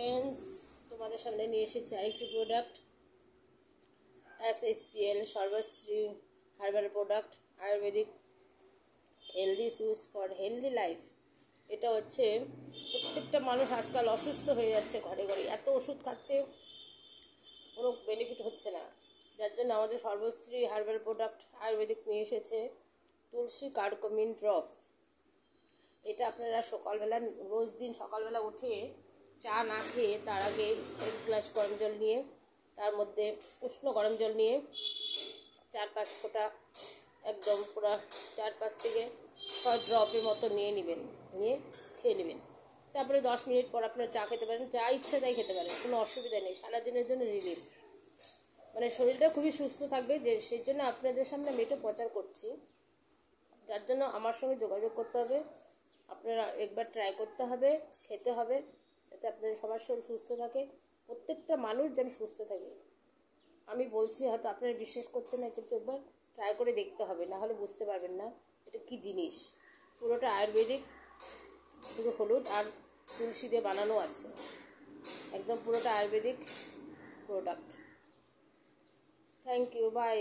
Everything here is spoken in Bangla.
ফ্রেন্ডস, তোমাদের সামনে নিয়ে এসেছি আরেকটি product, SSPL Sarvashree herbal product, ayurvedic healthy shoes for healthy life. এটা হচ্ছে প্রত্যেকটা মানুষ আজকাল অসুস্থ হয়ে যাচ্ছে, ঘরে ঘরে এত ওষুধ খাচ্ছে, কোনো বেনিফিট হচ্ছে না। যার জন্য আমাদের সর্বশ্রী হার্বাল প্রোডাক্ট আয়ুর্বেদিক নিয়ে এসেছে তুলসী কার্ডামম ড্রপ। এটা আপনারা সকালবেলা, রোজ দিন সকালবেলা উঠে চা না খেয়ে তার আগে 1 গ্লাস গরম জল নিয়ে, তার মধ্যে উষ্ণ গরম জল নিয়ে 4-5 ফোঁটা, একদম পুরো 4-5 থেকে 6 ড্রপের মতো নিয়ে নেবেন, নিয়ে খেয়ে নেবেন। তারপরে 10 মিনিট পর আপনারা চা খেতে পারেন, যা ইচ্ছা তাই খেতে পারেন, কোনো অসুবিধা নেই। সারাদিনের জন্য রিলিফ, মানে শরীরটা খুবই সুস্থ থাকবে। যে সেই জন্য আপনাদের সামনে আমি এটা প্রচার করছি। যার জন্য আমার সঙ্গে যোগাযোগ করতে হবে, আপনারা একবার ট্রাই করতে হবে, খেতে হবে, যাতে আপনাদের সবার শরীর সুস্থ থাকে, প্রত্যেকটা মানুষ যেন সুস্থ থাকে। আমি বলছি, হয়তো আপনারা বিশ্বাস করছেন না, কিন্তু একবার ট্রাই করে দেখতে হবে, না হলে বুঝতে পারবেন না এটা কী জিনিস। পুরোটা আয়ুর্বেদিক, শুধু হলুদ আর তুলসী দিয়ে বানানো আছে, একদম পুরোটা ayurvedic product. Thank you, by.